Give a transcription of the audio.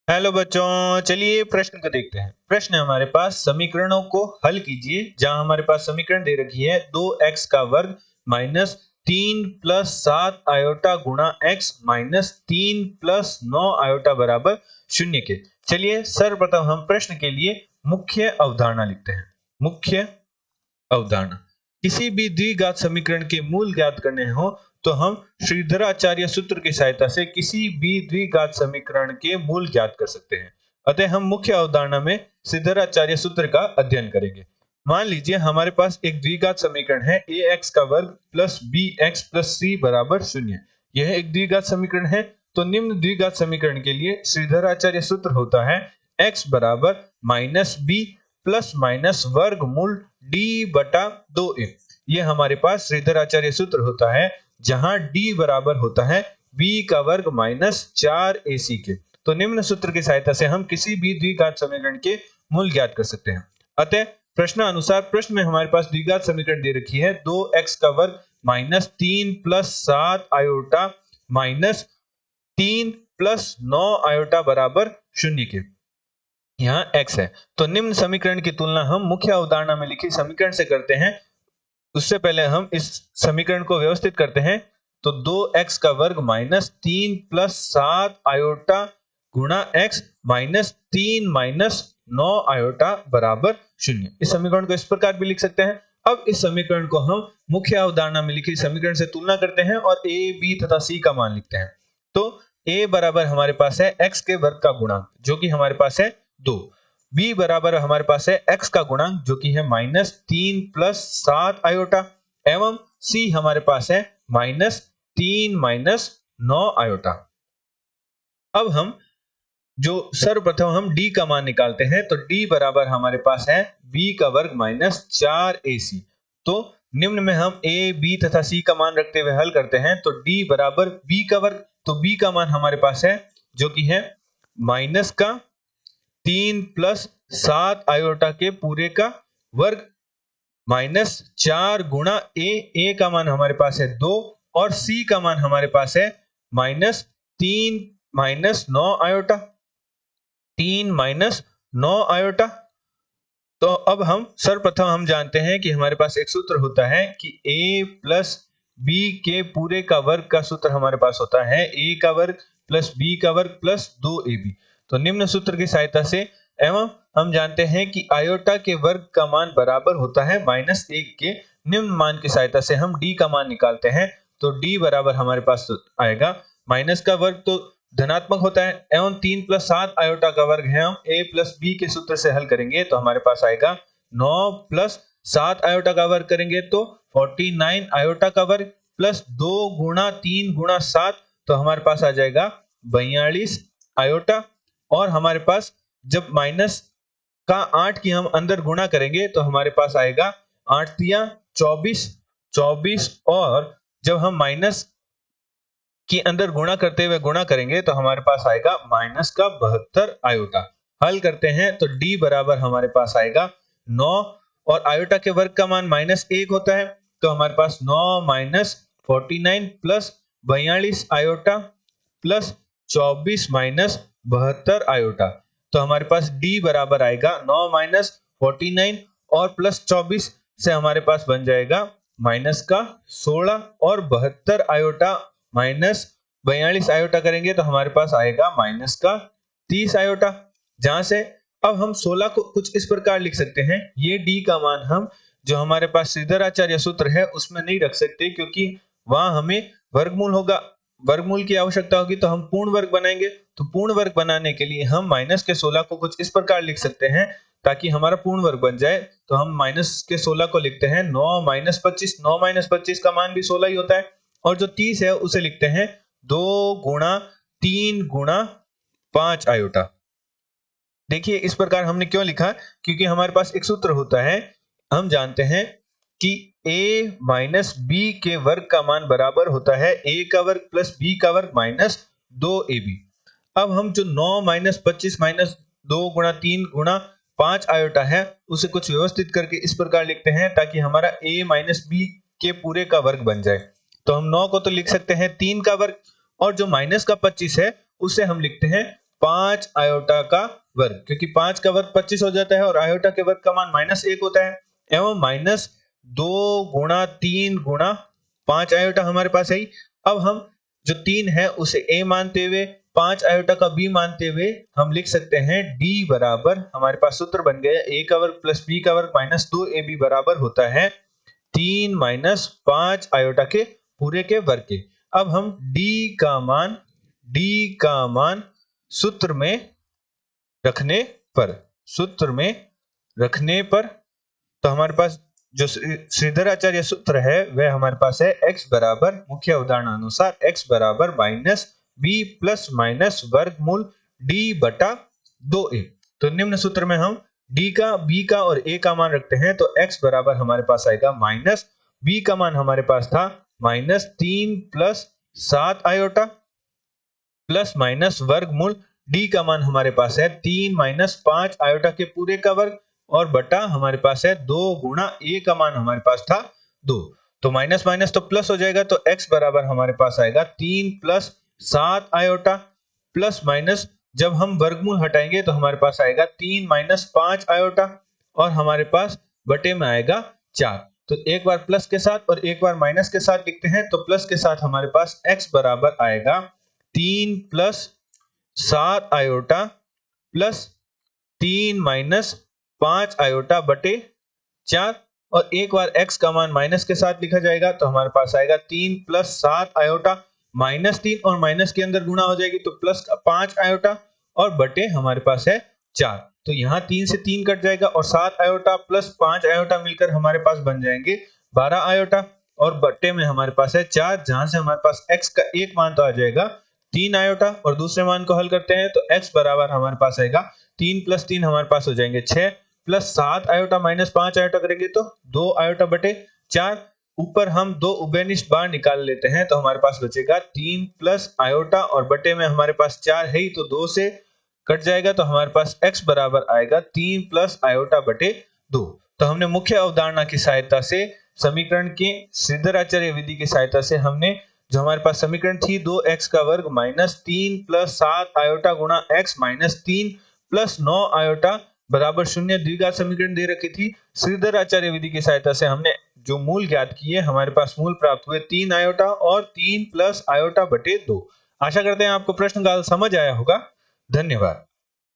Hello बच्चों, चलिए प्रश्न को देखते हैं। प्रश्न है हमारे पास, समीकरणों को हल कीजिए। जहां हमारे पास समीकरण दे रखी है 2x का वर्ग माइनस 3 प्लस 7 आयोटा गुणा x माइनस 3 प्लस 9 आयोटा बराबर 0 के। चलिए सर्वप्रथम हम प्रश्न के लिए मुख्य अवधारणा लिखते हैं। मुख्य अवधारणा, किसी भी द्विघात समीकरण के मूल ज्ञात करने हो तो हम श्रीधराचार्य सूत्र की सहायता से किसी भी द्विघात समीकरण के मूल ज्ञात कर सकते हैं। अतः हम मुख्य अवधारणा में श्रीधराचार्य सूत्र का अध्ययन करेंगे। मान लीजिए हमारे पास एक द्विघात समीकरण है ax का वर्ग प्लस bx प्लस c बराबर 0। यह एक द्विघात समीकरण है, तो निम्न द्विघात समीकरण के लिए श्रीधराचार्य सूत्र होता है x बराबर माइनस बी प्लस माइनस वर्गमूल d बटा 2a। यह हमारे पास श्रीधराचार्य सूत्र होता है, जहां d बराबर होता है b का वर्ग माइनस 4ac के। तो निम्न सूत्र की सहायता से हम किसी भी द्विघात समीकरण के मूल ज्ञात कर सकते हैं। अतः प्रश्नानुसार प्रश्न में हमारे पास द्विघात समीकरण दे रखी है 2x का वर्ग minus 3 plus 7 iota minus 3 plus 9 iota बराबर 0 के। यहाँ x है, तो निम्न समीकरण की तुलना हम मुख्य अवधारणा में लिखी समीकरण से करते हैं। उससे पहले हम इस समीकरण को व्यवस्थित करते हैं। तो 2x का वर्ग माइनस 3 प्लस 7 आयोटा गुणा x माइनस 3 माइनस 9 आयोटा बराबर 0। इस समीकरण को इस प्रकार भी लिख सकते हैं। अब इस समीकरण को हम मुख्य अवधारणा में लिखी समीकरण से तुलना करते हैं और a, b तथा c का मान लिखते हैं। तो a बराबर हमारे पास है x के वर्ग का गुणांक, जो कि हमारे पास है 2। b बराबर हमारे पास है x का गुणांक, जो कि है माइनस 3 प्लस 7 आयोटा, एवं c हमारे पास है माइनस 3 माइनस 9 आयोटा। अब हम जो सर्वप्रथम हम d का मान निकालते हैं, तो d बराबर हमारे पास है b का वर्ग माइनस 4ac। तो निम्न में हम a, b तथा c का मान रखते हुए हल करते हैं। तो d बराबर b का वर्ग, तो b का मान हमारे पास है जो कि है माइनस का 3 प्लस 7 आयोटा के पूरे का वर्ग माइनस 4 गुणा a का मान हमारे पास है 2 और c का मान हमारे पास है minus 3 minus 9 iota, 3 minus 9 iota. तो अब हम सर्वप्रथम हम जानते हैं कि हमारे पास एक सूत्र होता है कि a प्लस b के पूरे का वर्ग का सूत्र हमारे पास होता है a का वर्ग प्लस b का वर्ग प्लस 2ab। तो निम्न सूत्र की सहायता से एवं हम जानते हैं कि आयोटा के वर्ग का मान बराबर होता है माइनस 1 के। निम्न मान की सहायता से हम d का मान निकालते हैं। तो d बराबर हमारे पास आएगा माइनस का वर्ग तो धनात्मक होता है, एवं 3 प्लस 7 आयोटा का वर्ग है हम a प्लस b के सूत्र से हल करेंगे तो हमारे पास आएगा 9 प्लस 7 आयोटा का वर्ग करेंगे तो 49 आयोटा का वर्ग प्लस 2 गुणा 3 गुणा 7, तो हमारे पास आ जाएगा 42 आयोटा। और हमारे पास जब माइनस का 8 की हम अंदर गुणा करेंगे तो हमारे पास आएगा 8 तिया 24, 24 और जब हम माइनस के अंदर गुणा करते हुए गुणा करेंगे तो हमारे पास आएगा माइनस का 72 आयोटा। हल करते हैं तो d बराबर हमारे पास आएगा 9 और आयोटा के वर्ग का मान माइनस 1 होता है, तो हमारे पास 9 minus 49 plus 42 iota plus 24 minus 72 iota. तो हमारे पास d बराबर आएगा 9 माइनस 49 और प्लस 24 से हमारे पास बन जाएगा माइनस का 16 और 72 आयोटा माइनस 42 आयोटा करेंगे तो हमारे पास आएगा माइनस का 30 आयोटा। जहां से अब हम 16 को कुछ इस प्रकार लिख सकते हैं, ये d का मान हम जो हमारे पास श्रीधराचार्य सूत्र है उसमें नहीं रख सकते, क्योंकि वहां हमें वर्गमूल होगा, वर्गमूल की आवश्यकता होगी, तो हम पूर्ण वर्ग बनाएंगे। तो पूर्ण वर्ग बनाने के लिए हम माइनस के 16 को कुछ इस प्रकार लिख सकते हैं ताकि हमारा पूर्ण वर्ग बन जाए। तो हम माइनस के 16 को लिखते हैं 9 माइनस 25, 9 माइनस 25 का मान भी 16 ही होता है, और जो 30 है उसे लिखते हैं 2 गुणा 3 गुणा 5 आयोटा। देखिए इस प्रकार हमने क्यों लिखा, क्योंकि हमारे पास एक सूत्र होता है, हम जानते हैं कि a माइनस b के वर्ग का मान बराबर होता है a का वर्ग प्लस b का वर्ग माइनस 2ab। अब हम जो 9 माइनस 25 माइनस 2 गुणा 3 गुणा 5 आयोटा है उसे कुछ व्यवस्थित करके इस प्रकार लिखते हैं ताकि हमारा a माइनस b के पूरे का वर्ग बन जाए। तो हम 9 को तो लिख सकते हैं 3 का वर्ग, और जो माइनस का 25 है उसे हम लिखते हैं 5 आयोटा का वर्ग, क्योंकि 5 का वर्ग 25 हो जाता है और आयोटा के वर्ग का मान -1 होता है, एवं -2 गुणा 3 गुणा 5 आयोटा हमारे पास है। अब हम जो 3 है उसे a मानते हुए 5 आयोटा का b मानते हुए हम लिख सकते हैं d बराबर, हमारे पास सूत्र बन गया a का वर्ग प्लस b का वर्ग माइनस 2ab बराबर होता है 3 माइनस 5 आयोटा के पूरे के वर्ग के। अब हम d का मान सूत्र में रखने पर तो हमारे पास जो श्रीधराचार्य सूत्र है वह हमारे पास है x बराबर, मुख्य उदाहरण अनुसार x बराबर माइनस b प्लस माइनस वर्गमूल d बटा 2a। तो निम्न सूत्र में हम d का, b का और a का मान रखते हैं, तो x बराबर हमारे पास आएगा माइनस b का मान हमारे पास था -3 प्लस 7 आयोटा प्लस माइनस वर्गमूल d का मान हमारे पास है 3 माइनस 5 आयोटा के पूरे का वर्ग और बटा हमारे पास है 2 गुणा a का मान हमारे पास था 2। तो माइनस माइनस तो प्लस हो जाएगा, तो x बराबर हमारे पास आएगा 3 प्लस 7 आयोटा प्लस माइनस, जब हम वर्गमूल हटाएंगे तो हमारे पास आएगा 3 माइनस 5 आयोटा और हमारे पास बटे में आएगा 4। तो एक बार प्लस के साथ और एक बार माइनस के साथ लिखते हैं, तो प्लस के साथ हमारे पास x बराबर आएगा 3 plus 7 iota plus 3 minus 5 iota बटे 4, और एक बार x का मान माइनस के साथ लिखा जाएगा तो हमारे पास आएगा 3 प्लस 7 आयोटा माइनस 3 और माइनस के अंदर गुणा हो जाएगी तो प्लस 5 आयोटा और बटे हमारे पास है 4। तो यहाँ 3 से 3 कट जाएगा और 7 आयोटा प्लस 5 आयोटा मिलकर हमारे पास बन जाएंगे 12 आयोटा और बटे में हमारे पास है 4, जहां से हमारे पास x का एक मान तो आ जाएगा 3 आयोटा और दूसरे मान को हल करते हैं तो x बराबर हमारे पास आएगा 3 प्लस 3 हमारे पास हो जाएंगे 6 प्लस 7 आयोटा माइनस 5 आयोटा करेंगे तो 2 आयोटा बटे 4। ऊपर हम 2 उभयनिष्ठ बार निकाल लेते हैं तो हमारे पास बचेगा 3 प्लस आयोटा और बटे में हमारे पास 4 है ही, तो 2 से कट जाएगा तो हमारे पास x बराबर आएगा 3 प्लस आयोटा बटे 2। तो हमने मुख्य अवधारणा की सहायता से समीकरण के श्रीधराचार्य विधि की सहायता से हमने जो हमारे पास समीकरण थी 2x का वर्ग माइनस 3 प्लस 7 आयोटा गुणा x माइनस 3 प्लस 9 आयोटा बराबर 0 द्विघात समीकरण दे रखी थी। श्रीधराचार्य विधि की सहायता से हमने जो मूल ज्ञात किए, हमारे पास मूल प्राप्त हुए 3 आयोटा और 3 प्लस आयोटा बटे 2। आशा करते हैं आपको प्रश्न का समझ आया होगा। धन्यवाद।